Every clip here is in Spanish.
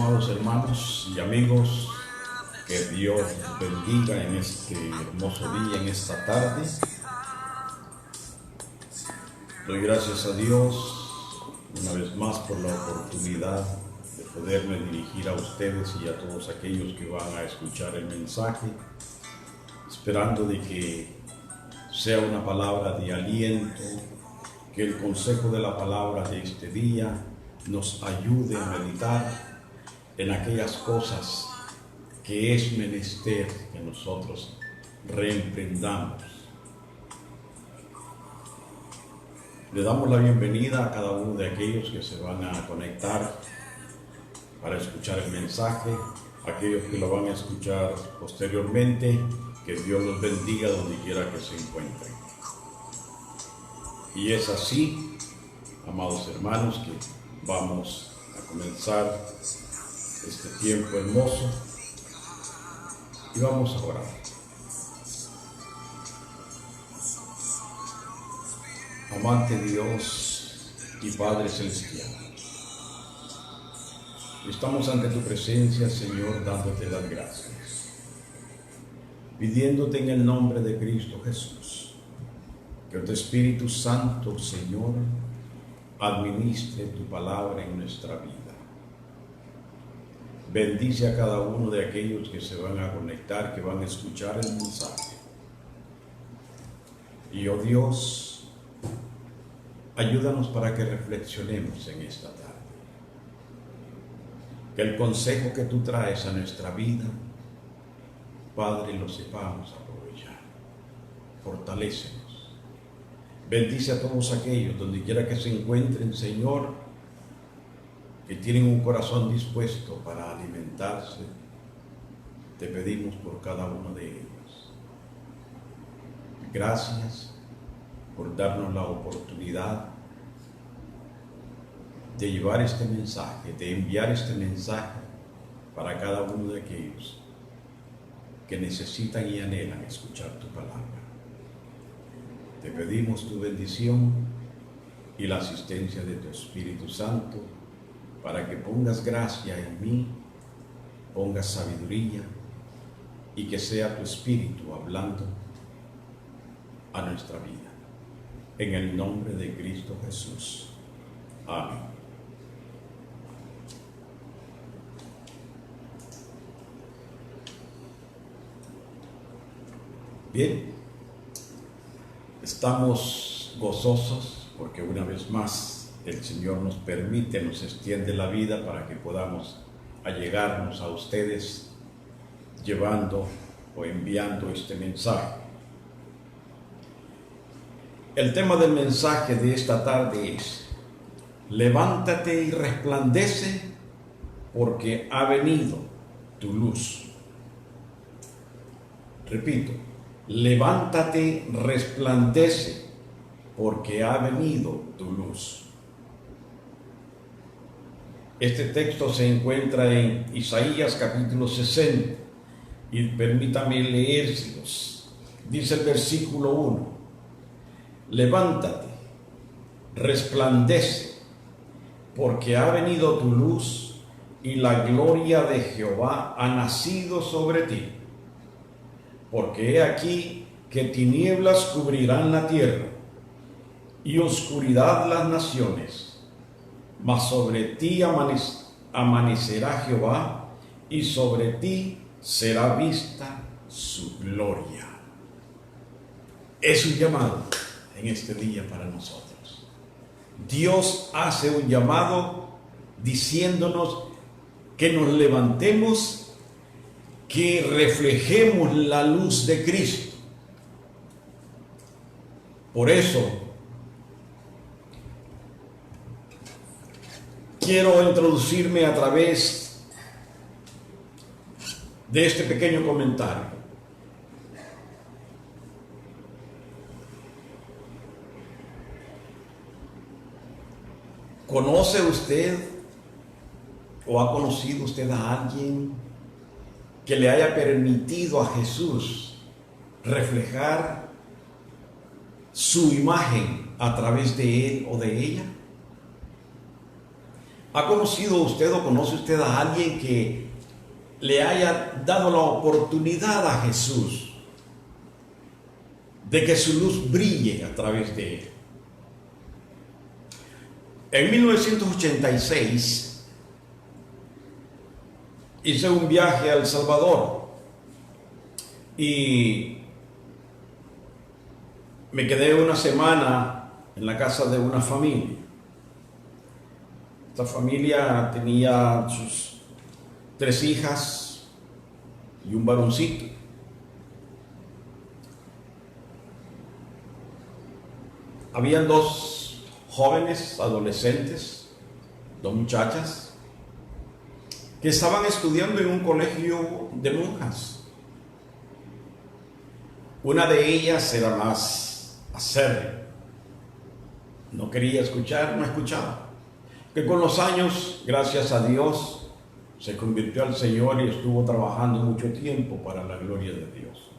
Amados hermanos y amigos, que Dios los bendiga en este hermoso día, en esta tarde. Doy gracias a Dios una vez más por la oportunidad de poderme dirigir a ustedes y a todos aquellos que van a escuchar el mensaje, esperando de que sea una palabra de aliento, que el consejo de la palabra de este día nos ayude a meditar en aquellas cosas que es menester que nosotros reemprendamos. Le damos la bienvenida a cada uno de aquellos que se van a conectar para escuchar el mensaje, aquellos que lo van a escuchar posteriormente, que Dios los bendiga donde quiera que se encuentren. Y es así, amados hermanos, que vamos a comenzar este tiempo hermoso y vamos a orar. Amante Dios y Padre Celestial, estamos ante tu presencia, Señor, dándote las gracias, pidiéndote en el nombre de Cristo Jesús, que tu Espíritu Santo, Señor, administre tu palabra en nuestra vida. Bendice a cada uno de aquellos que se van a conectar, que van a escuchar el mensaje. Y, oh Dios, ayúdanos para que reflexionemos en esta tarde. Que el consejo que tú traes a nuestra vida, Padre, lo sepamos aprovechar. Fortalécenos. Bendice a todos aquellos, donde quiera que se encuentren, Señor, que tienen un corazón dispuesto para alimentarse. Te pedimos por cada uno de ellos. Gracias por darnos la oportunidad de llevar este mensaje, de enviar este mensaje para cada uno de aquellos que necesitan y anhelan escuchar tu palabra. Te pedimos tu bendición y la asistencia de tu Espíritu Santo para que pongas gracia en mí, pongas sabiduría y que sea tu Espíritu hablando a nuestra vida. En el nombre de Cristo Jesús. Amén. Bien, estamos gozosos porque una vez más el Señor nos permite, nos extiende la vida para que podamos allegarnos a ustedes llevando o enviando este mensaje. El tema del mensaje de esta tarde es: levántate y resplandece porque ha venido tu luz. Repito, levántate, resplandece porque ha venido tu luz. Este texto se encuentra en Isaías capítulo 60 y permítame leérselos. Dice el versículo 1: levántate, resplandece, porque ha venido tu luz y la gloria de Jehová ha nacido sobre ti. Porque he aquí que tinieblas cubrirán la tierra y oscuridad las naciones. Mas sobre ti amanecerá Jehová, y sobre ti será vista su gloria. Es un llamado en este día para nosotros. Dios hace un llamado diciéndonos que nos levantemos, que reflejemos la luz de Cristo. Por eso, quiero introducirme a través de este pequeño comentario. ¿Conoce usted o ha conocido usted a alguien que le haya permitido a Jesús reflejar su imagen a través de él o de ella? ¿Ha conocido usted o conoce usted a alguien que le haya dado la oportunidad a Jesús de que su luz brille a través de él? En 1986 hice un viaje a El Salvador y me quedé una semana en la casa de una familia. Esta familia tenía sus 3 hijas y un varoncito. Habían 2 jóvenes, adolescentes, 2 muchachas, que estaban estudiando en un colegio de monjas. Una de ellas era más acérrima, no quería escuchar, no escuchaba. Que con los años, gracias a Dios, se convirtió al Señor y estuvo trabajando mucho tiempo para la gloria de Dios.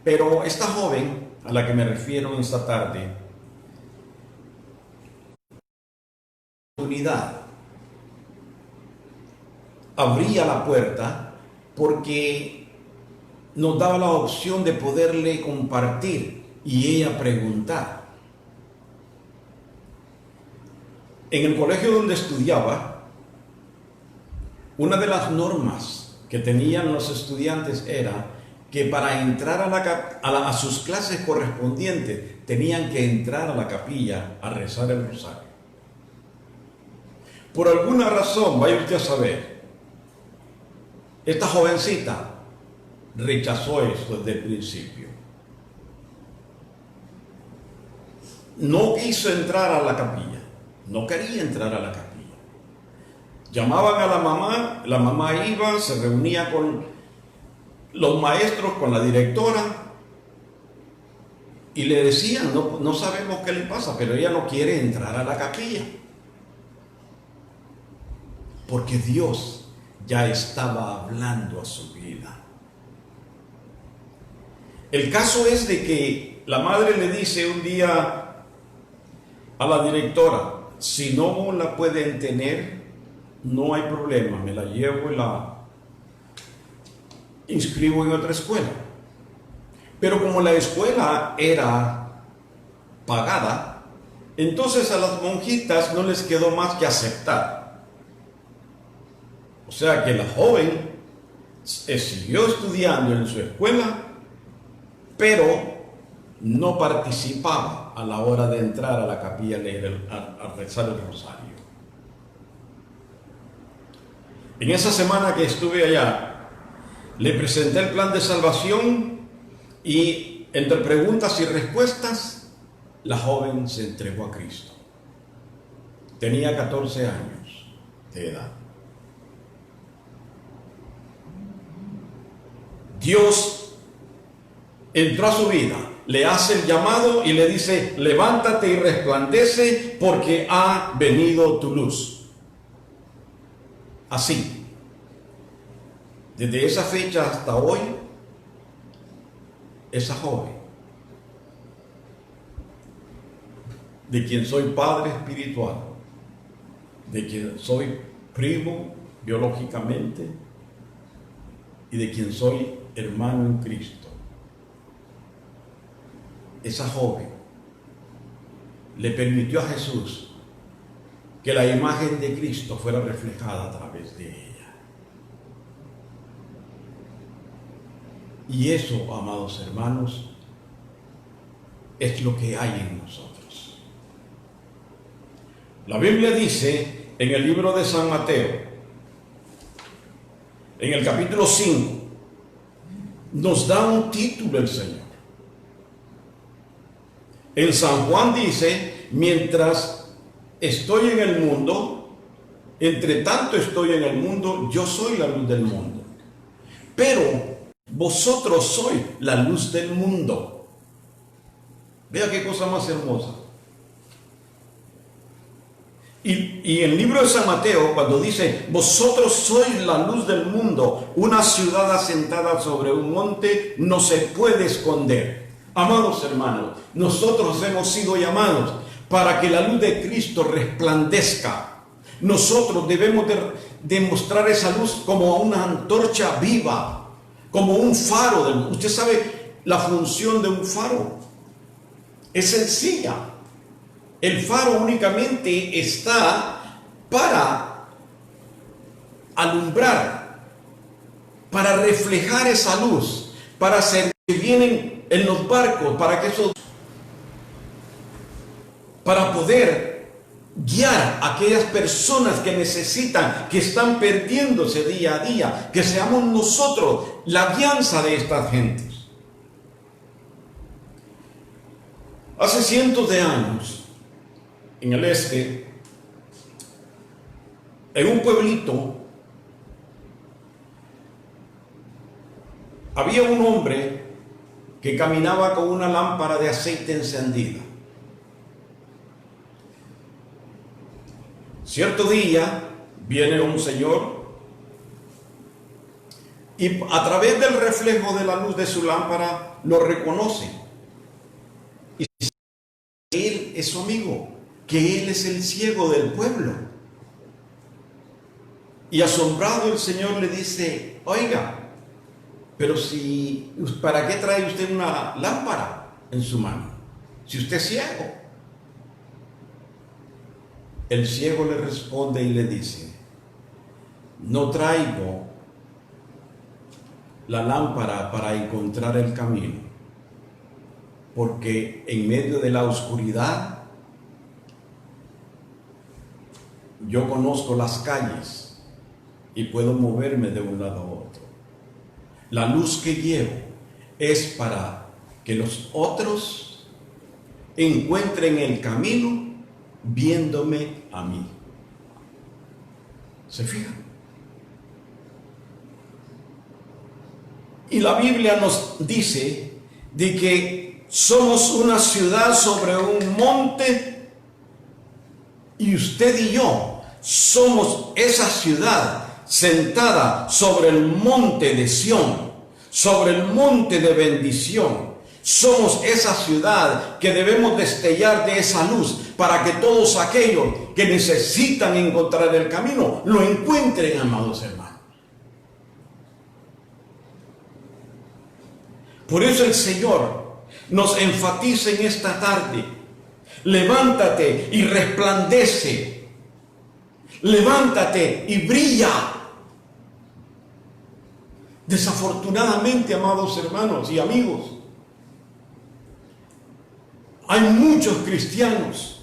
Pero esta joven a la que me refiero esta tarde, oportunidad, abría la puerta porque nos daba la opción de poderle compartir y ella preguntar. En el colegio donde estudiaba, una de las normas que tenían los estudiantes era que para entrar a sus clases correspondientes tenían que entrar a la capilla a rezar el rosario. Por alguna razón, vaya usted a saber, esta jovencita rechazó esto desde el principio. No quiso entrar a la capilla. No quería entrar a la capilla. Llamaban a la mamá iba, se reunía con los maestros, con la directora, y le decían, no sabemos qué le pasa, pero ella no quiere entrar a la capilla. Porque Dios ya estaba hablando a su vida. El caso es de que la madre le dice un día a la directora, si no la pueden tener, no hay problema, me la llevo y la inscribo en otra escuela. Pero como la escuela era pagada, entonces a las monjitas no les quedó más que aceptar. O sea que la joven siguió estudiando en su escuela, pero no participaba a la hora de entrar a la capilla a rezar el rosario. En esa semana que estuve allá, le presenté el plan de salvación y entre preguntas y respuestas, la joven se entregó a Cristo. Tenía 14 años de edad. Dios entró a su vida, le hace el llamado y le dice, levántate y resplandece porque ha venido tu luz. Así, desde esa fecha hasta hoy, esa joven, de quien soy padre espiritual, de quien soy primo biológicamente y de quien soy hermano en Cristo, esa joven le permitió a Jesús que la imagen de Cristo fuera reflejada a través de ella. Y eso, amados hermanos, es lo que hay en nosotros. La Biblia dice en el libro de San Mateo, en el capítulo 5, nos da un título el Señor. En San Juan dice, mientras estoy en el mundo, entre tanto estoy en el mundo, yo soy la luz del mundo. Pero vosotros sois la luz del mundo. Vea qué cosa más hermosa. Y en el libro de San Mateo, cuando dice, vosotros sois la luz del mundo, una ciudad asentada sobre un monte no se puede esconder. Amados hermanos, nosotros hemos sido llamados para que la luz de Cristo resplandezca, Nosotros debemos demostrar esa luz como una antorcha viva, como un faro. Usted sabe la función de un faro. Es sencilla. El faro únicamente está para alumbrar, para reflejar esa luz, para hacer que vienen en los barcos, para poder guiar a aquellas personas que necesitan, que están perdiéndose día a día, que seamos nosotros la guianza de estas gentes. Hace cientos de años, en el este, en un pueblito, había un hombre que caminaba con una lámpara de aceite encendida. Cierto día viene un señor y a través del reflejo de la luz de su lámpara lo reconoce. Y dice que él es su amigo, que él es el ciego del pueblo. Y asombrado el Señor le dice: oiga, pero ¿para qué trae usted una lámpara en su mano si usted es ciego? El ciego le responde y le dice: no traigo la lámpara para encontrar el camino, porque en medio de la oscuridad yo conozco las calles y puedo moverme de un lado a otro. La luz que llevo es para que los otros encuentren el camino viéndome a mí. ¿Se fijan? Y la Biblia nos dice de que somos una ciudad sobre un monte, y usted y yo somos esa ciudad sentada sobre el monte de Sión, sobre el monte de bendición. Somos esa ciudad que debemos destellar de esa luz para que todos aquellos que necesitan encontrar el camino lo encuentren, amados hermanos. Por eso el Señor nos enfatiza en esta tarde: levántate y resplandece, levántate y brilla. Desafortunadamente, amados hermanos y amigos, hay muchos cristianos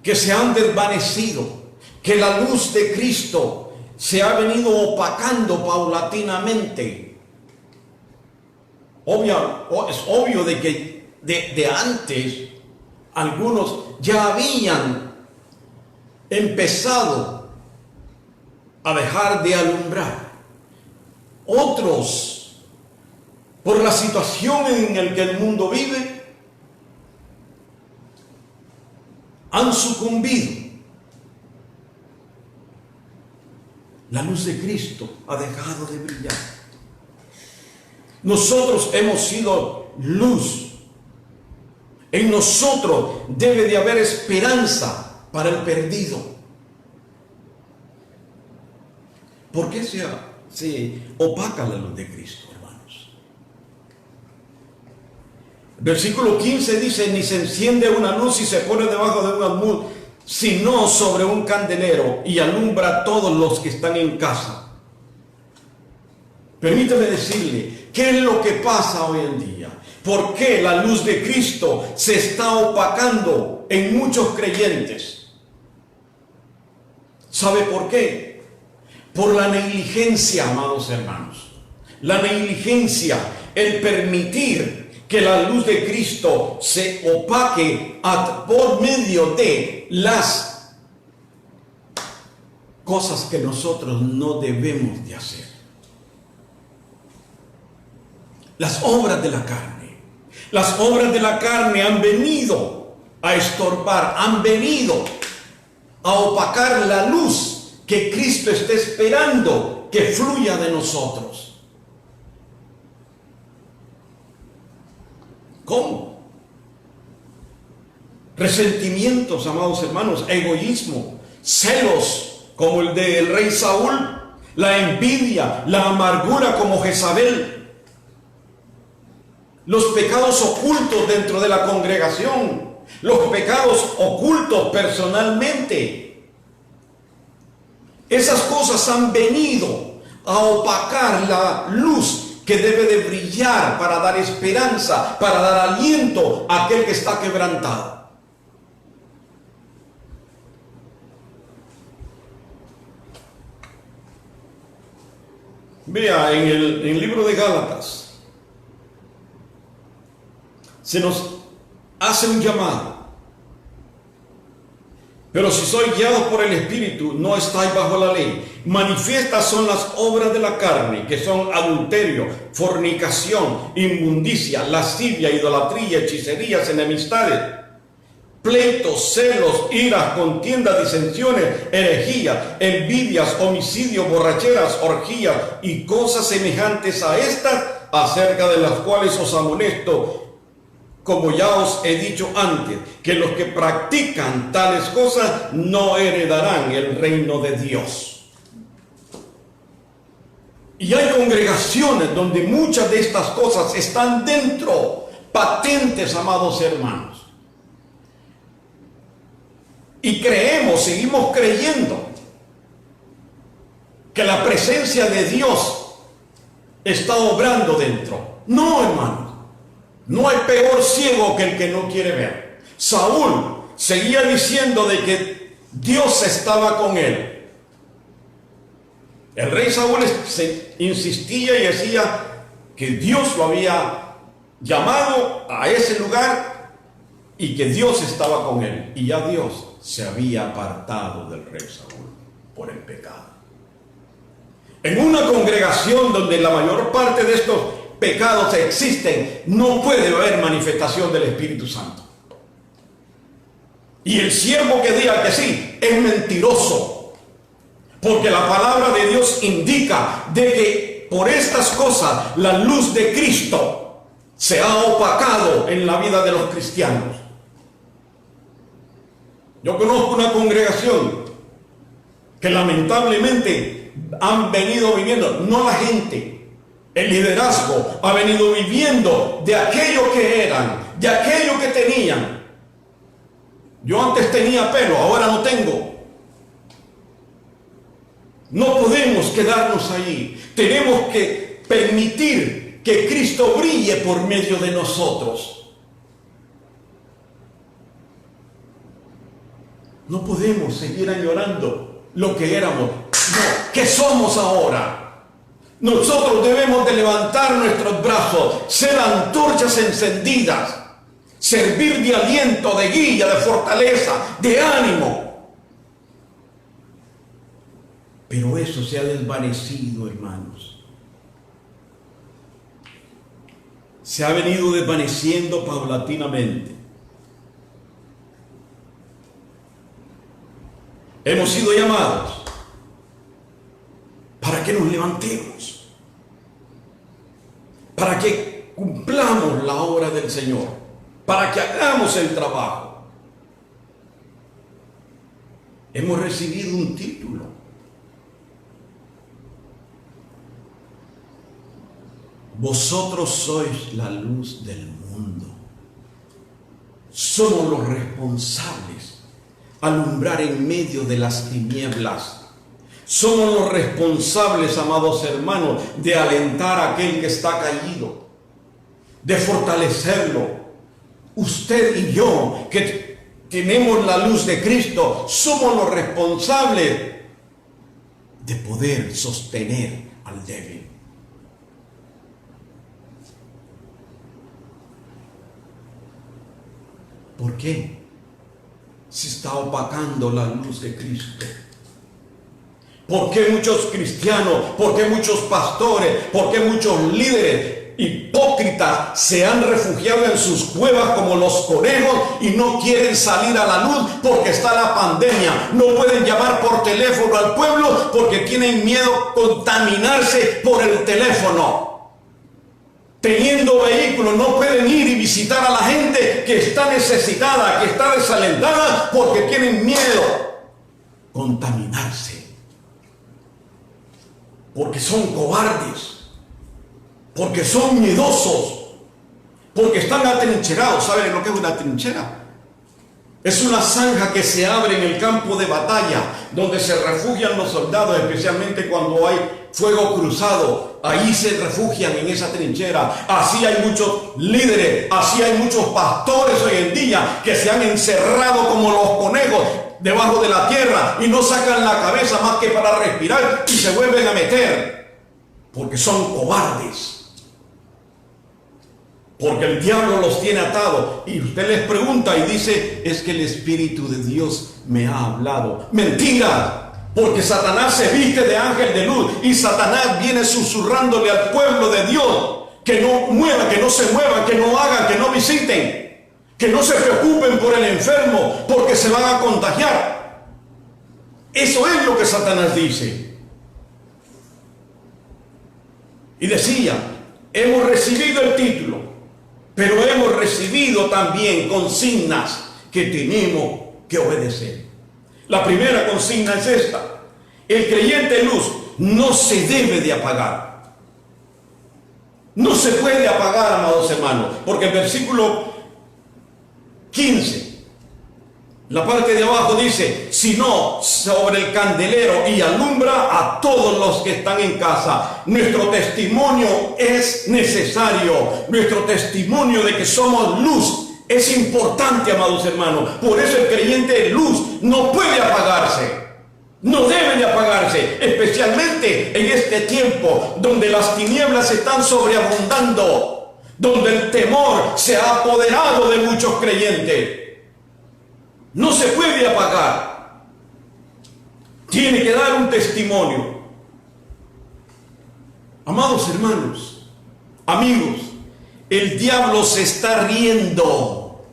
que se han desvanecido, que la luz de Cristo se ha venido opacando paulatinamente. Es obvio de que de antes algunos ya habían empezado a dejar de alumbrar. Otros, por la situación en la que el mundo vive, han sucumbido. La luz de Cristo ha dejado de brillar. Nosotros hemos sido luz. En nosotros debe de haber esperanza para el perdido. ¿Por qué se opaca la luz de Cristo, hermanos? Versículo 15 dice: ni se enciende una luz y se pone debajo de un almud, sino sobre un candelero, y alumbra a todos los que están en casa. Permítame decirle, ¿qué es lo que pasa hoy en día? ¿Por qué la luz de Cristo se está opacando en muchos creyentes? ¿Sabe por qué? Por la negligencia, amados hermanos. La negligencia, el permitir que la luz de Cristo se opaque por medio de las cosas que nosotros no debemos de hacer. Las obras de la carne. Las obras de la carne han venido a estorbar, han venido a opacar la luz que Cristo está esperando que fluya de nosotros. ¿Cómo? resentimientos, amados hermanos, egoísmo, celos como el del rey Saúl, la envidia, la amargura como Jezabel, los pecados ocultos dentro de la congregación, los pecados ocultos personalmente. Esas cosas han venido a opacar la luz que debe de brillar para dar esperanza, para dar aliento a aquel que está quebrantado. Vea, en el libro de Gálatas se nos hace un llamado. Pero si sois guiados por el Espíritu, no estáis bajo la ley. Manifiestas son las obras de la carne, que son adulterio, fornicación, inmundicia, lascivia, idolatría, hechicerías, enemistades, pleitos, celos, iras, contiendas, disensiones, herejías, envidias, homicidios, borracheras, orgías y cosas semejantes a estas, acerca de las cuales os amonesto, como ya os he dicho antes, que los que practican tales cosas no heredarán el reino de Dios. Y hay congregaciones donde muchas de estas cosas están dentro, patentes, amados hermanos. Y creemos, seguimos creyendo que la presencia de Dios está obrando dentro. No, hermanos. No hay peor ciego que el que no quiere ver. Saúl seguía diciendo de que Dios estaba con él. El rey Saúl insistía y decía que Dios lo había llamado a ese lugar y que Dios estaba con él. Y ya Dios se había apartado del rey Saúl por el pecado. En una congregación donde la mayor parte de estos pecados existen, no puede haber manifestación del Espíritu Santo. Y el siervo que diga que sí es mentiroso, porque la palabra de Dios indica de que por estas cosas la luz de Cristo se ha opacado en la vida de los cristianos. Yo conozco una congregación que lamentablemente han venido viviendo, no la gente, el liderazgo ha venido viviendo de aquello que eran, de aquello que tenían. Yo antes tenía pelo, ahora no tengo. No podemos quedarnos allí. Tenemos que permitir que Cristo brille por medio de nosotros. No podemos seguir añorando lo que éramos. No, ¿qué somos ahora? Nosotros debemos de levantar nuestros brazos, ser antorchas encendidas, servir de aliento, de guía, de fortaleza, de ánimo. Pero eso se ha desvanecido, hermanos. Se ha venido desvaneciendo paulatinamente. Hemos sido llamados para que nos levantemos, para que cumplamos la obra del Señor, para que hagamos el trabajo. Hemos recibido un título. Vosotros sois la luz del mundo. Somos los responsables de alumbrar en medio de las tinieblas. Somos los responsables, amados hermanos, de alentar a aquel que está caído, de fortalecerlo. Usted y yo, que tenemos la luz de Cristo, somos los responsables de poder sostener al débil. ¿Por qué se está opacando la luz de Cristo? ¿Por qué muchos cristianos, por qué muchos pastores, por qué muchos líderes hipócritas se han refugiado en sus cuevas como los conejos y no quieren salir a la luz porque está la pandemia? No pueden llamar por teléfono al pueblo porque tienen miedo a contaminarse por el teléfono. teniendo vehículos, no pueden ir y visitar a la gente que está necesitada, que está desalentada, porque tienen miedo contaminarse, porque son cobardes, porque son miedosos, porque están atrincherados. ¿Saben lo que es una trinchera? Es una zanja que se abre en el campo de batalla, donde se refugian los soldados, especialmente cuando hay fuego cruzado. Ahí se refugian en esa trinchera. Así hay muchos líderes, así hay muchos pastores hoy en día que se han encerrado como los conejos debajo de la tierra y no sacan la cabeza más que para respirar y se vuelven a meter, porque son cobardes. Porque el diablo los tiene atados. Y usted les pregunta y dice: es que el Espíritu de Dios me ha hablado. Mentira, porque Satanás se viste de ángel de luz y Satanás viene susurrándole al pueblo de Dios que no mueva, que no se muevan, que no hagan, que no visiten, que no se preocupen por el enfermo, porque se van a contagiar. Eso es lo que Satanás dice. Y decía: hemos recibido el título, pero hemos recibido también consignas que tenemos que obedecer. La primera consigna es esta: el creyente luz no se debe de apagar. No se puede apagar, amados hermanos, porque el versículo 15, la parte de abajo dice: sino sobre el candelero y alumbra a todos los que están en casa. Nuestro testimonio es necesario. Nuestro testimonio de que somos luz es importante, amados hermanos. Por eso el creyente luz no puede apagarse. No debe de apagarse, especialmente en este tiempo donde las tinieblas están sobreabundando, donde el temor se ha apoderado de muchos creyentes. No se puede apagar. Tiene que dar un testimonio. Amados hermanos, amigos, el diablo se está riendo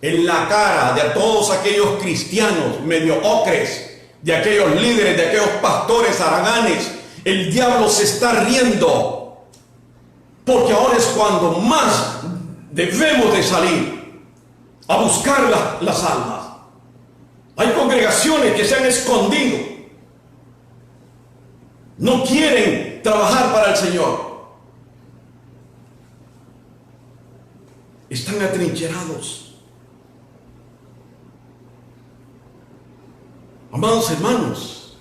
en la cara de todos aquellos cristianos mediocres, de aquellos líderes, de aquellos pastores haraganes. El diablo se está riendo, porque ahora es cuando más debemos de salir a buscar las almas. Hay congregaciones que se han escondido, no quieren trabajar para el Señor, están atrincherados. Amados hermanos,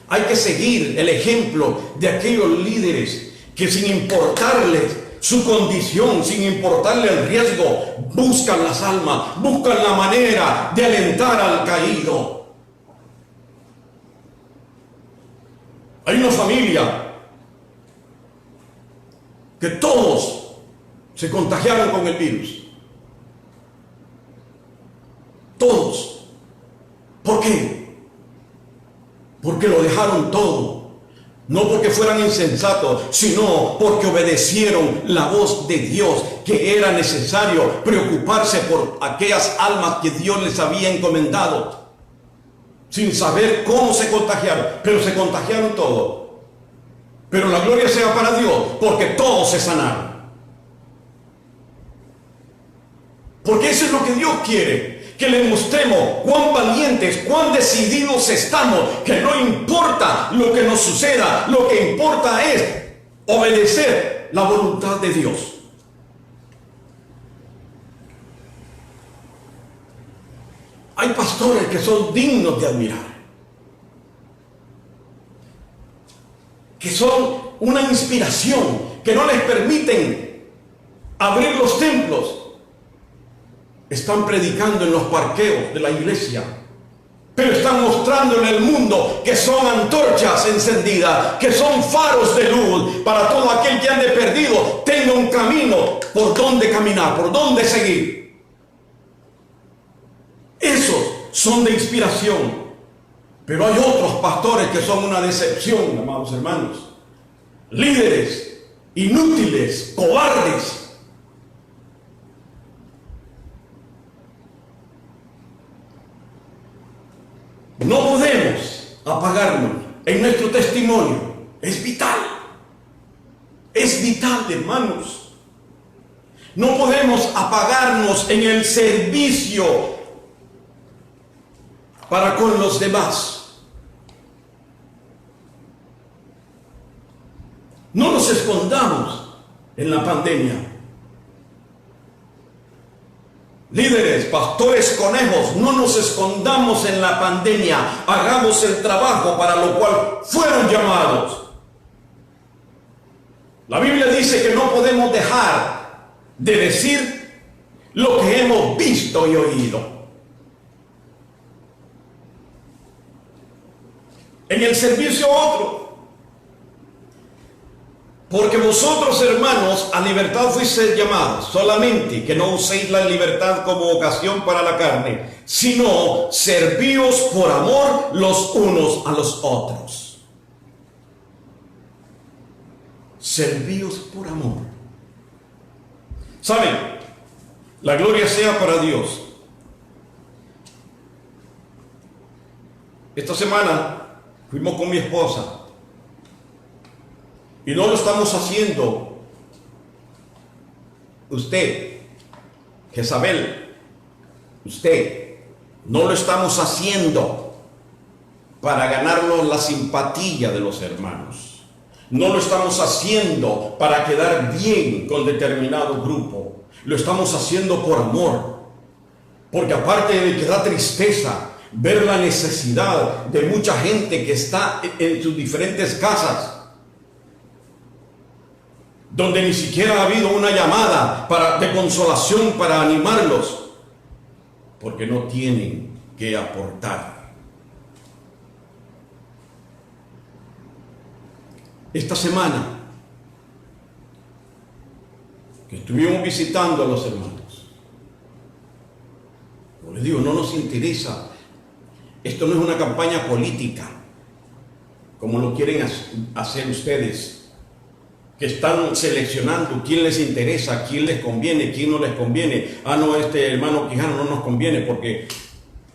hay que seguir el ejemplo de aquellos líderes que, sin importarles su condición, sin importarle el riesgo, buscan las almas, buscan la manera de alentar al caído. Hay una familia que todos se contagiaron con el virus. Todos. ¿Por qué? Porque lo dejaron todo. No porque fueran insensatos, sino porque obedecieron la voz de Dios, que era necesario preocuparse por aquellas almas que Dios les había encomendado, sin saber cómo se contagiaron, pero se contagiaron todos. Pero la gloria sea para Dios, porque todos se sanaron. Porque eso es lo que Dios quiere. Que le mostremos cuán valientes, cuán decididos estamos, que no importa lo que nos suceda, lo que importa es obedecer la voluntad de Dios. Hay pastores que son dignos de admirar, que son una inspiración, que no les permiten abrir los templos. Están predicando en los parqueos de la iglesia, pero están mostrando en el mundo que son antorchas encendidas, que son faros de luz para todo aquel que ande perdido, tenga un camino por donde caminar, por donde seguir. Esos son de inspiración. Pero hay otros pastores que son una decepción, amados hermanos. Líderes inútiles, cobardes. No podemos apagarnos en nuestro testimonio. Es vital. Es vital, hermanos. No podemos apagarnos en el servicio para con los demás. No nos escondamos en la pandemia. Líderes, pastores, conejos, no nos escondamos en la pandemia. Hagamos el trabajo para lo cual fueron llamados. La Biblia dice que no podemos dejar de decir lo que hemos visto y oído. En el servicio a otro. Porque vosotros, hermanos, a libertad fuisteis llamados, solamente que no uséis la libertad como ocasión para la carne, sino servíos por amor los unos a los otros. Servíos por amor. ¿Saben? La gloria sea para Dios. Esta semana fuimos con mi esposa y no lo estamos haciendo. Usted, Jezabel, usted, no lo estamos haciendo para ganarnos la simpatía de los hermanos. No lo estamos haciendo para quedar bien con determinado grupo. Lo estamos haciendo por amor. Porque aparte de que da tristeza ver la necesidad de mucha gente que está en sus diferentes casas, donde ni siquiera ha habido una llamada de consolación para animarlos, porque no tienen que aportar. Esta semana que estuvimos visitando a los hermanos, como les digo, no nos interesa. Esto no es una campaña política, como lo quieren hacer ustedes, que están seleccionando quién les interesa, quién les conviene, quién no les conviene. Ah, no, este hermano Quijano no nos conviene porque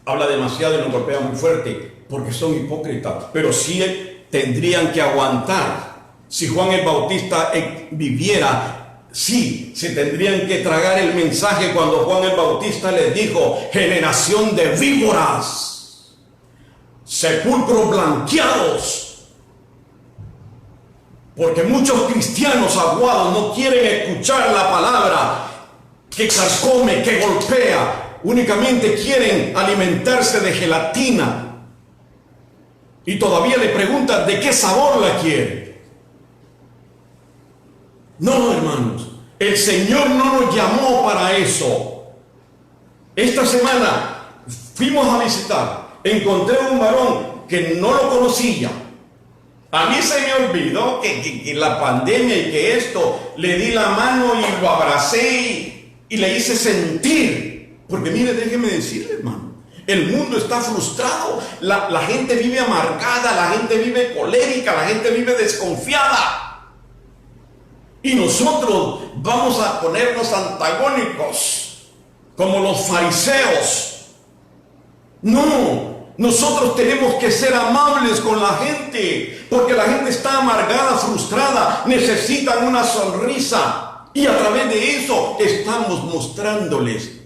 habla demasiado y nos golpea muy fuerte, porque son hipócritas. Pero sí tendrían que aguantar. Si Juan el Bautista viviera, sí, se tendrían que tragar el mensaje cuando Juan el Bautista les dijo: generación de víboras, sepulcros blanqueados. Porque muchos cristianos aguados no quieren escuchar la palabra que carcome, que golpea. Únicamente quieren alimentarse de gelatina. Y todavía le preguntan de qué sabor la quiere. No, hermanos, el Señor no nos llamó para eso. Esta semana fuimos a visitar, encontré un varón que no lo conocía. A mí se me olvidó que la pandemia y que esto, le di la mano y lo abracé y le hice sentir. Porque mire, déjeme decirle, hermano, el mundo está frustrado, la gente vive amargada, la gente vive colérica, la gente vive desconfiada. Y nosotros vamos a ponernos antagónicos, como los fariseos. No, nosotros tenemos que ser amables con la gente, porque la gente está amargada, frustrada, necesitan una sonrisa. Y a través de eso estamos mostrándoles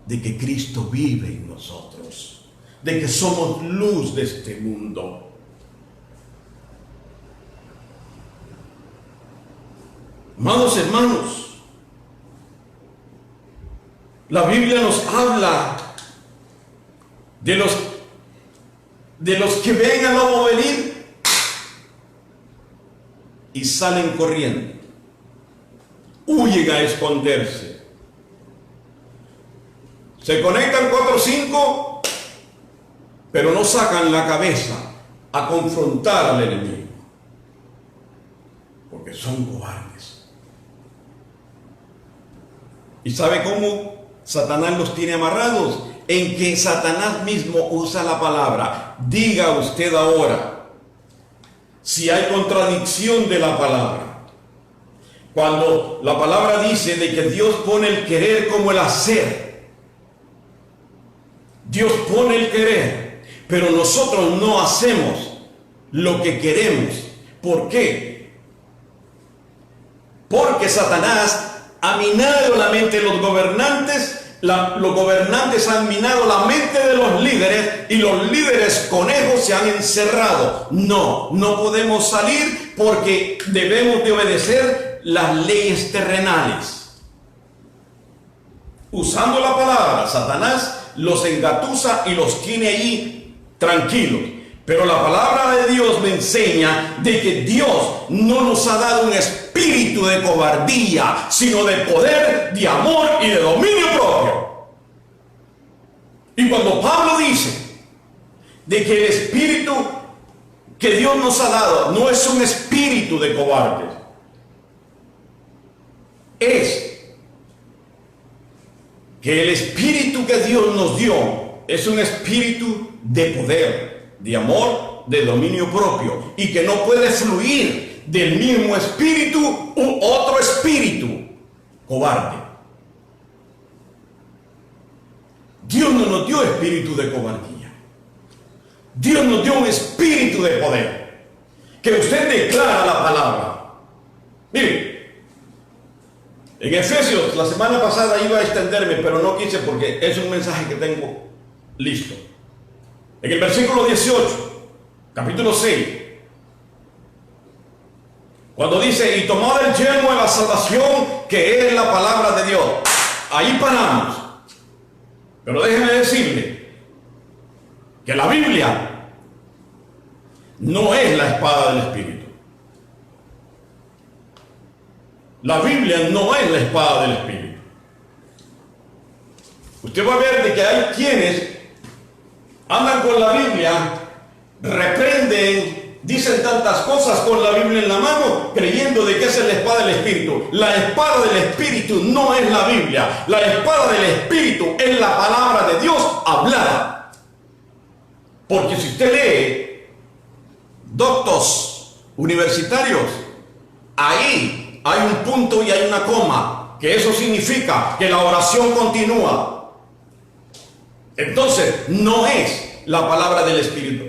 de que Cristo vive en nosotros, de que somos luz de este mundo. Amados hermanos, la Biblia nos habla de los que ven al lobo venir y salen corriendo, huyen a esconderse. Se conectan 4 o 5, pero no sacan la cabeza a confrontar al enemigo, porque son cobardes. ¿Y sabe cómo Satanás los tiene amarrados? En que Satanás mismo usa la palabra. Diga usted ahora si hay contradicción de la palabra. Cuando la palabra dice de que Dios pone el querer como el hacer. Dios pone el querer, pero nosotros no hacemos lo que queremos. ¿Por qué? Porque Satanás ha minado la mente de los gobernantes. Los gobernantes han minado la mente de los líderes y los líderes conejos se han encerrado. No podemos salir porque debemos de obedecer las leyes terrenales. Usando la palabra, Satanás los engatusa y los tiene ahí tranquilos. Pero la palabra de Dios me enseña de que Dios no nos ha dado un espíritu de cobardía, sino de poder, de amor y de dominio propio. Y cuando Pablo dice de que el espíritu que Dios nos ha dado no es un espíritu de cobardes, es que el espíritu que Dios nos dio es un espíritu de poder, de amor, de dominio propio, y que no puede fluir del mismo espíritu u otro espíritu cobarde. Dios no nos dio espíritu de cobardía. Dios nos dio un espíritu de poder. Que usted declara la palabra. Mire, en Efesios, la semana pasada iba a extenderme, pero no quise porque es un mensaje que tengo listo. En el versículo 18, capítulo 6, cuando dice, y tomad el yelmo de la salvación, que es la palabra de Dios. Ahí paramos. Pero déjeme decirle que la Biblia no es la espada del Espíritu. La Biblia no es la espada del Espíritu. Usted va a ver de que hay quienes andan con la Biblia, reprenden, dicen tantas cosas con la Biblia en la mano, creyendo de que esa es la espada del Espíritu. La espada del Espíritu no es la Biblia. La espada del Espíritu es la palabra de Dios hablada. Porque si usted lee doctos universitarios, ahí hay un punto y hay una coma, que eso significa que la oración continúa. Entonces, no es la palabra del Espíritu.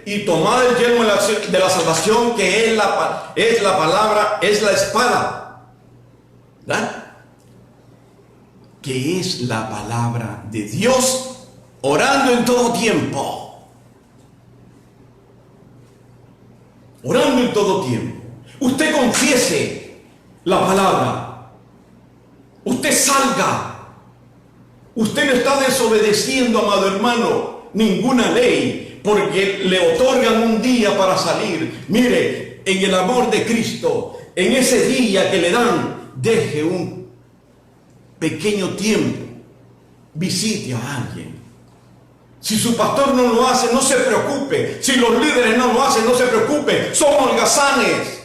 Y tomad el yelmo de la salvación, que es la palabra, es la espada. ¿Verdad? Que es la palabra de Dios, orando en todo tiempo. Orando en todo tiempo. Usted confiese la palabra. Usted salga. Usted no está desobedeciendo, amado hermano, ninguna ley, porque le otorgan un día para salir. Mire, en el amor de Cristo, en ese día que le dan, deje un pequeño tiempo, visite a alguien. Si su pastor no lo hace, no se preocupe. Si los líderes no lo hacen, no se preocupe. Son holgazanes.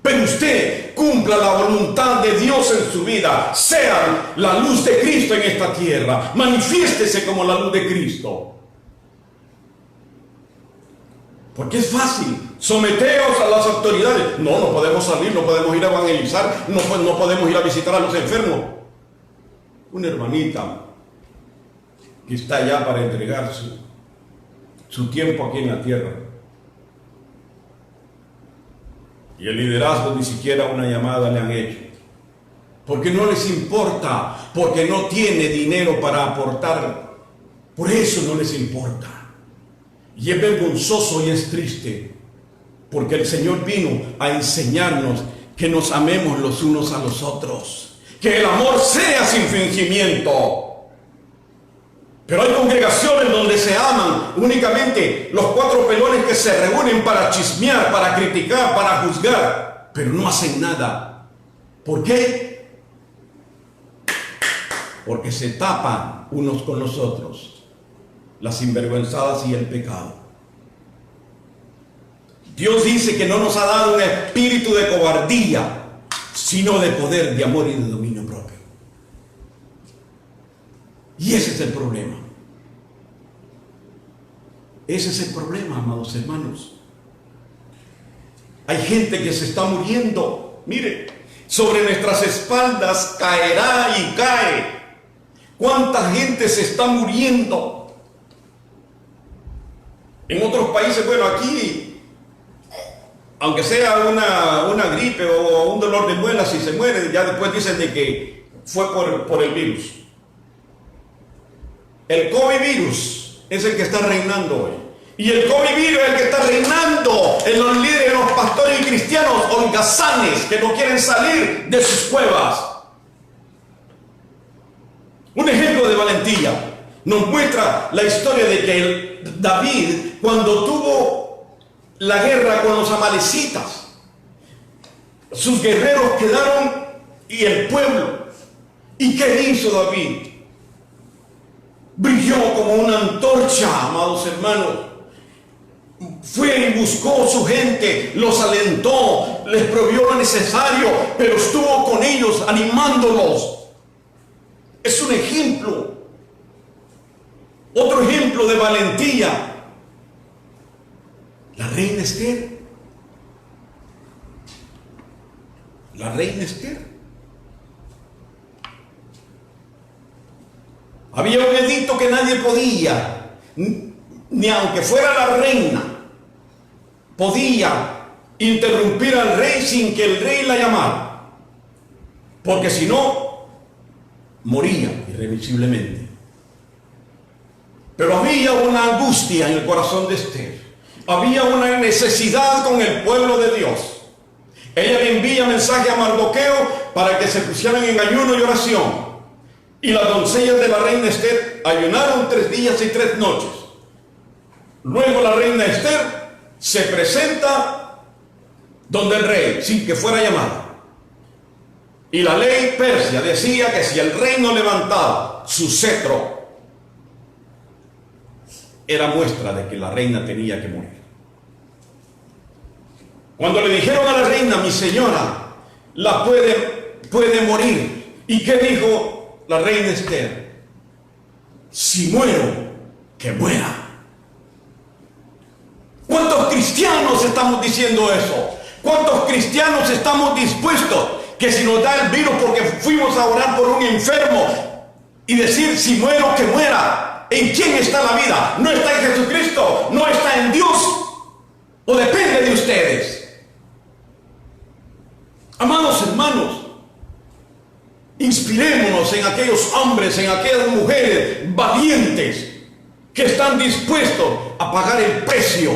Pero usted cumpla la voluntad de Dios en su vida. Sea la luz de Cristo en esta tierra. Manifiéstese como la luz de Cristo. Porque es fácil. Someteos a las autoridades. No podemos salir, no podemos ir a evangelizar, no podemos ir a visitar a los enfermos. Una hermanita que está allá para entregar su tiempo aquí en la tierra. Y el liderazgo ni siquiera una llamada le han hecho. Porque no les importa, porque no tiene dinero para aportar. Por eso no les importa. Y es vergonzoso y es triste, porque el Señor vino a enseñarnos que nos amemos los unos a los otros, que el amor sea sin fingimiento. Pero hay congregaciones donde se aman únicamente los cuatro pelones que se reúnen para chismear, para criticar, para juzgar, pero no hacen nada. ¿Por qué? Porque se tapan unos con los otros las sinvergüenzadas y el pecado. Dios dice que no nos ha dado un espíritu de cobardía, sino de poder, de amor y de dominio propio. Y ese es el problema. Ese es el problema, amados hermanos. Hay gente que se está muriendo. Mire, sobre nuestras espaldas caerá y cae. ¿Cuánta gente se está muriendo? En otros países, bueno, aquí aunque sea una gripe o un dolor de muelas, si se muere, ya después dicen de que fue por el virus. El COVID virus es el que está reinando hoy. Y el COVID virus es el que está reinando en los líderes, en los pastores y cristianos holgazanes que no quieren salir de sus cuevas. Un ejemplo de valentía nos muestra la historia de que David, cuando tuvo la guerra con los amalecitas, sus guerreros quedaron y el pueblo. ¿Y qué hizo David? Brilló como una antorcha, amados hermanos. Fue y buscó su gente, los alentó, les proveyó lo necesario, pero estuvo con ellos animándolos. Es un ejemplo. Otro ejemplo de valentía. La reina Esther. La reina Esther. Había un edicto que nadie podía, ni aunque fuera la reina, podía interrumpir al rey sin que el rey la llamara, porque si no, moría irremisiblemente. Pero había una angustia en el corazón de Esther, había una necesidad con el pueblo de Dios. Ella le envía mensaje a Mardoqueo para que se pusieran en ayuno y oración. Y las doncellas de la reina Esther ayunaron 3 días y 3 noches. Luego la reina Esther se presenta donde el rey, sin que fuera llamada. Y la ley persia decía que si el rey no levantaba su cetro, era muestra de que la reina tenía que morir. Cuando le dijeron a la reina, mi señora, puede morir. ¿Y qué dijo la reina Esther? Si muero, que muera. ¿Cuántos cristianos estamos diciendo eso? ¿Cuántos cristianos estamos dispuestos que si nos da el virus porque fuimos a orar por un enfermo y decir si muero, que muera? ¿En quién está la vida? ¿No está en Jesucristo? ¿No está en Dios? ¿O depende de ustedes? Amados hermanos, inspirémonos en aquellos hombres, en aquellas mujeres valientes que están dispuestos a pagar el precio.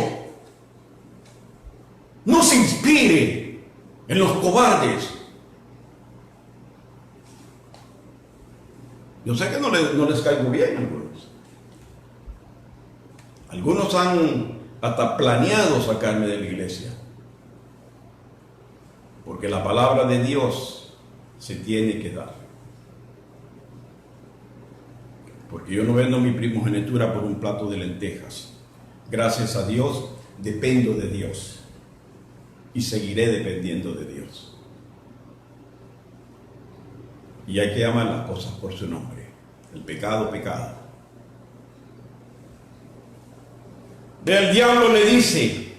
No se inspire en los cobardes. Yo sé que no les caigo bien a algunos. Algunos han hasta planeado sacarme de la iglesia. Porque la palabra de Dios se tiene que dar. Porque yo no vendo mi primogenitura por un plato de lentejas. Gracias a Dios, dependo de Dios. Y seguiré dependiendo de Dios. Y hay que llamar las cosas por su nombre. El pecado, pecado. El diablo le dice,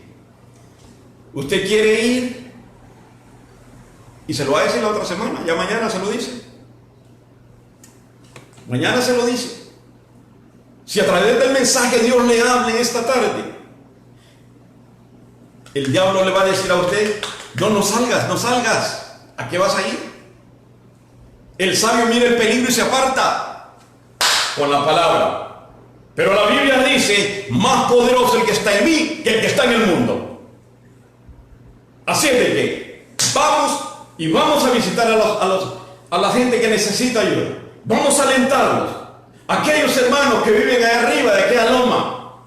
¿usted quiere ir? Y se lo va a decir la otra semana, ya mañana se lo dice. Mañana se lo dice. Si a través del mensaje Dios le hable esta tarde, el diablo le va a decir a usted, no salgas, ¿a qué vas a ir? El sabio mira el peligro y se aparta con la palabra. Pero la Biblia dice, más poderoso el que está en mí que el que está en el mundo. Así es de que vamos a visitar a la gente que necesita ayuda. Vamos a alentarlos. Aquellos hermanos que viven ahí arriba de aquella loma,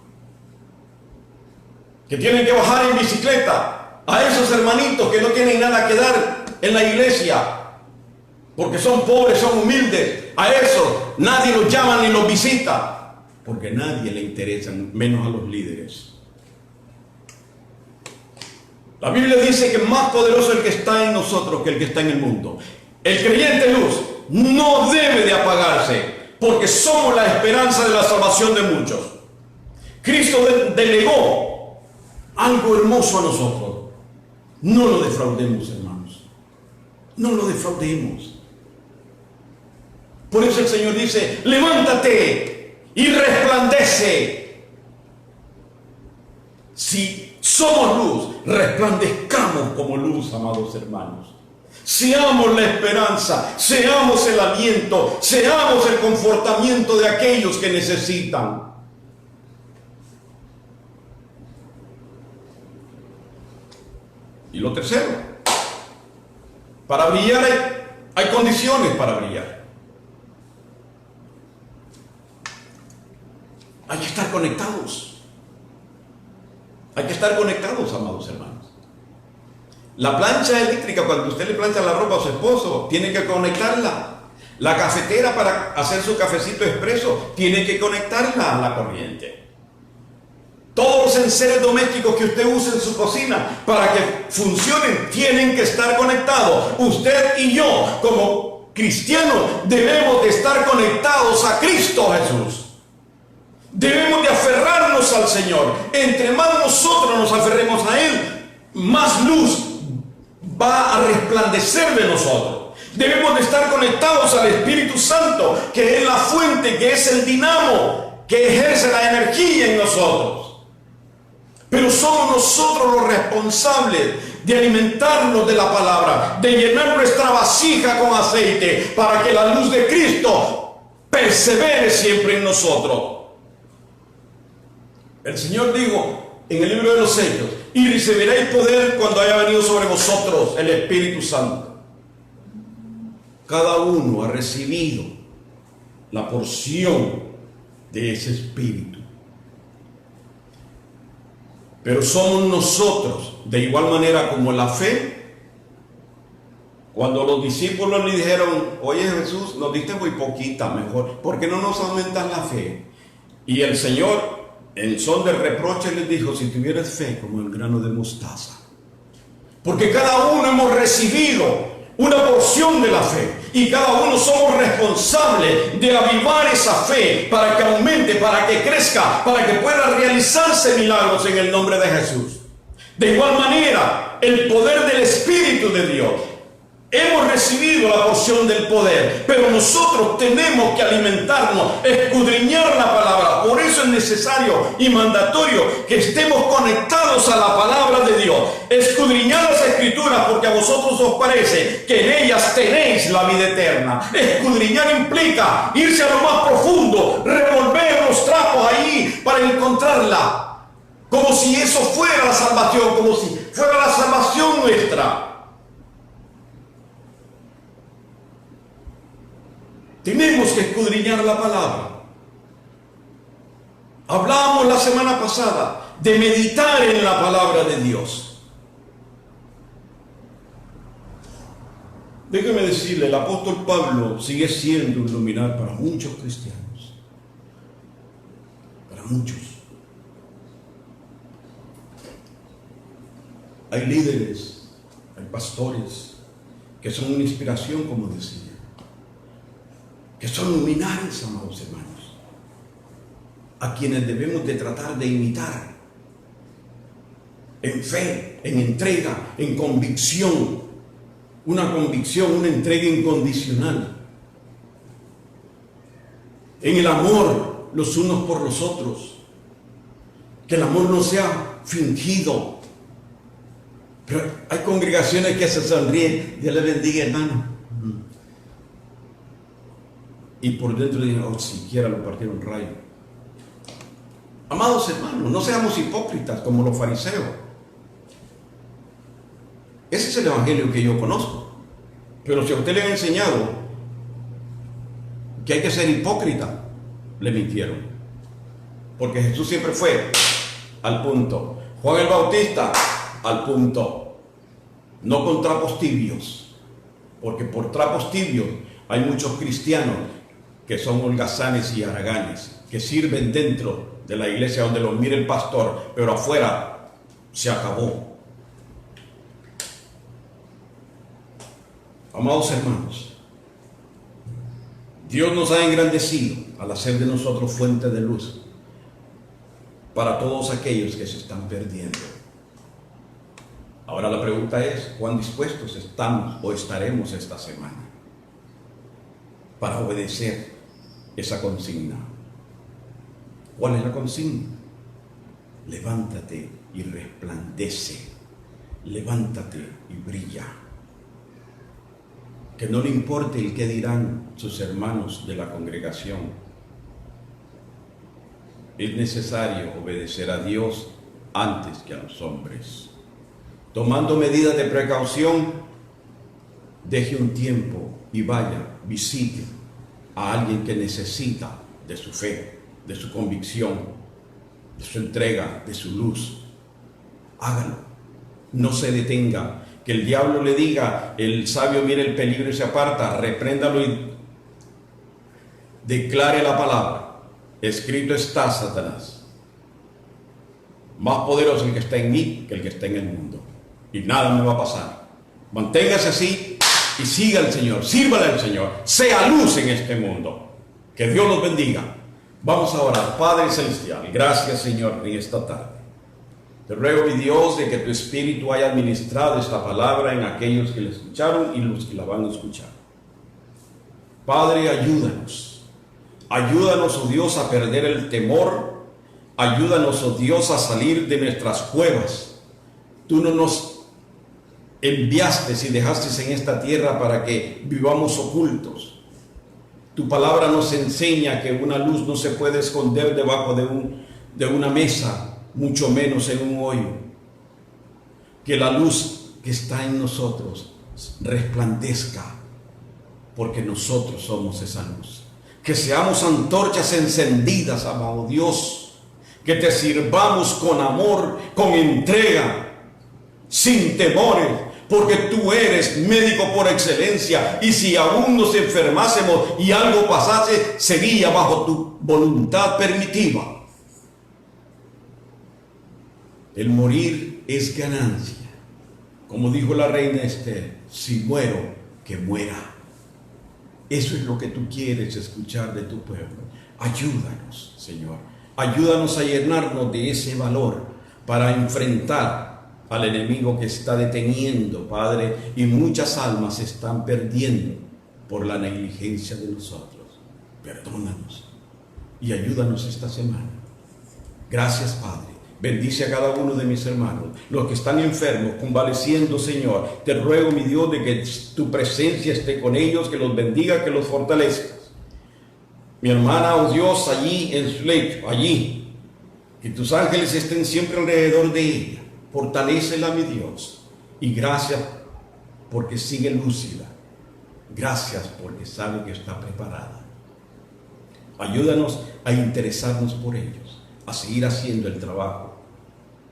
que tienen que bajar en bicicleta. A esos hermanitos que no tienen nada que dar en la iglesia, porque son pobres, son humildes. A esos nadie los llama ni los visita, porque nadie le interesa, menos a los líderes. La Biblia dice que más poderoso es el que está en nosotros que el que está en el mundo. El creyente luz no debe de apagarse, porque somos la esperanza de la salvación de muchos. Cristo delegó algo hermoso a nosotros. No lo defraudemos, hermanos. No lo defraudemos. Por eso el Señor dice, levántate y resplandece. Si somos luz, resplandezcamos seamos como luz, amados hermanos. Seamos la esperanza, seamos el aliento, seamos el confortamiento de aquellos que necesitan. Y lo tercero, para brillar hay condiciones para brillar. Hay que estar conectados. Hay que estar conectados, amados hermanos. La plancha eléctrica, cuando usted le plancha la ropa a su esposo, tiene que conectarla. La cafetera para hacer su cafecito expreso, tiene que conectarla a la corriente. Todos los enseres domésticos que usted use en su cocina para que funcionen, tienen que estar conectados. Usted y yo, como cristianos, debemos de estar conectados a Cristo Jesús. Debemos de aferrarnos al Señor. Entre más nosotros nos aferremos a Él, más luz va a resplandecer de nosotros. Debemos de estar conectados al Espíritu Santo, que es la fuente, que es el dinamo, que ejerce la energía en nosotros. Pero somos nosotros los responsables de alimentarnos de la palabra, de llenar nuestra vasija con aceite, para que la luz de Cristo persevere siempre en nosotros. El Señor dijo en el libro de los Hechos: y recibiréis poder cuando haya venido sobre vosotros el Espíritu Santo. Cada uno ha recibido la porción de ese Espíritu. Pero somos nosotros, de igual manera como la fe. Cuando los discípulos le dijeron: oye Jesús, nos diste muy poquita, mejor, ¿por qué no nos aumentas la fe? Y el Señor, en son de reproche, les dijo: si tuvieras fe como el grano de mostaza. Porque cada uno hemos recibido una porción de la fe, y cada uno somos responsables de avivar esa fe para que aumente, para que crezca, para que pueda realizarse milagros en el nombre de Jesús. De igual manera, el poder del Espíritu de Dios. Hemos recibido la porción del poder, pero nosotros tenemos que alimentarnos, escudriñar la palabra. Por eso es necesario y mandatorio que estemos conectados a la palabra de Dios. Escudriñar las Escrituras, porque a vosotros os parece que en ellas tenéis la vida eterna. Escudriñar implica irse a lo más profundo, revolver los trapos ahí para encontrarla. Como si eso fuera la salvación, como si fuera la salvación nuestra. Tenemos que escudriñar la palabra. Hablábamos la semana pasada de meditar en la palabra de Dios. Déjeme decirle, el apóstol Pablo sigue siendo un luminario para muchos cristianos. Para muchos. Hay líderes, hay pastores que son una inspiración, como decía. Que son luminares, amados hermanos, a quienes debemos de tratar de imitar en fe, en entrega, en convicción, una entrega incondicional, en el amor los unos por los otros, que el amor no sea fingido. Pero hay congregaciones que se sonríen: Dios le bendiga, hermano. Y por dentro dicen: oh, siquiera lo partieron rayo. Amados hermanos, no seamos hipócritas como los fariseos. Ese es el evangelio que yo conozco. Pero si a usted le han enseñado que hay que ser hipócrita, le mintieron. Porque Jesús siempre fue al punto. Juan el Bautista, al punto. No con trapos tibios. Porque por trapos tibios hay muchos cristianos que son holgazanes y haraganes, que sirven dentro de la iglesia donde los mire el pastor, pero afuera se acabó. Amados hermanos, Dios nos ha engrandecido al hacer de nosotros fuente de luz para todos aquellos que se están perdiendo. Ahora la pregunta es: ¿cuán dispuestos estamos o estaremos esta semana para obedecer esa consigna? ¿Cuál es la consigna? Levántate y resplandece, levántate y brilla. Que no le importe el que dirán sus hermanos de la congregación. Es necesario obedecer a Dios antes que a los hombres. Tomando medidas de precaución, deje un tiempo y vaya, visite a alguien que necesita de su fe, de su convicción, de su entrega, de su luz. Hágalo. No se detenga. Que el diablo le diga, el sabio mira el peligro y se aparta, repréndalo y declare la palabra. Escrito está, Satanás. Más poderoso el que está en mí que el que está en el mundo. Y nada me va a pasar. Manténgase así y siga al Señor, sírvale al Señor, sea luz en este mundo. Que Dios los bendiga. Vamos a orar. Padre Celestial, gracias, Señor, en esta tarde. Te ruego, mi Dios, de que tu Espíritu haya administrado esta palabra en aquellos que la escucharon y los que la van a escuchar. Padre, ayúdanos. Ayúdanos, oh Dios, a perder el temor. Ayúdanos, oh Dios, a salir de nuestras cuevas. Tú no nos enviaste y dejaste en esta tierra para que vivamos ocultos. Tu palabra nos enseña que una luz no se puede esconder debajo de una mesa, mucho menos en un hoyo. Que la luz que está en nosotros resplandezca, porque nosotros somos esa luz. Que seamos antorchas encendidas, amado Dios. Que te sirvamos con amor, con entrega, sin temores, porque tú eres médico por excelencia, y si aún nos enfermásemos y algo pasase, sería bajo tu voluntad permitiva. El morir es ganancia. Como dijo la reina Esther, si muero, que muera. Eso es lo que tú quieres escuchar de tu pueblo. Ayúdanos, Señor. Ayúdanos a llenarnos de ese valor para enfrentar al enemigo que está deteniendo, Padre, y muchas almas se están perdiendo por la negligencia de nosotros. Perdónanos y ayúdanos esta semana. Gracias, Padre. Bendice a cada uno de mis hermanos, los que están enfermos, convaleciendo, Señor. Te ruego, mi Dios, de que tu presencia esté con ellos, que los bendiga, que los fortalezcas. Mi hermana, oh Dios, allí en su lecho, allí, que tus ángeles estén siempre alrededor de ella. Fortalécela, mi Dios, y gracias porque sigue lúcida. Gracias porque sabe que está preparada. Ayúdanos a interesarnos por ellos, a seguir haciendo el trabajo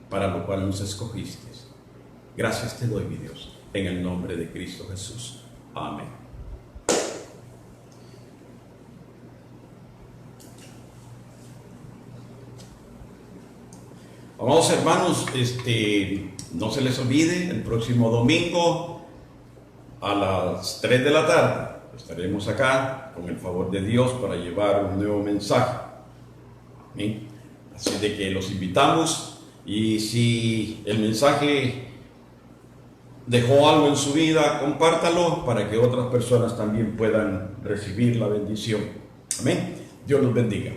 para lo cual nos escogiste. Gracias te doy, mi Dios, en el nombre de Cristo Jesús. Amén. Amados hermanos, no se les olvide, el próximo domingo a las 3 de la tarde estaremos acá con el favor de Dios para llevar un nuevo mensaje. ¿Bien? Así de que los invitamos, y si el mensaje dejó algo en su vida, compártalo para que otras personas también puedan recibir la bendición. Amén. Dios los bendiga.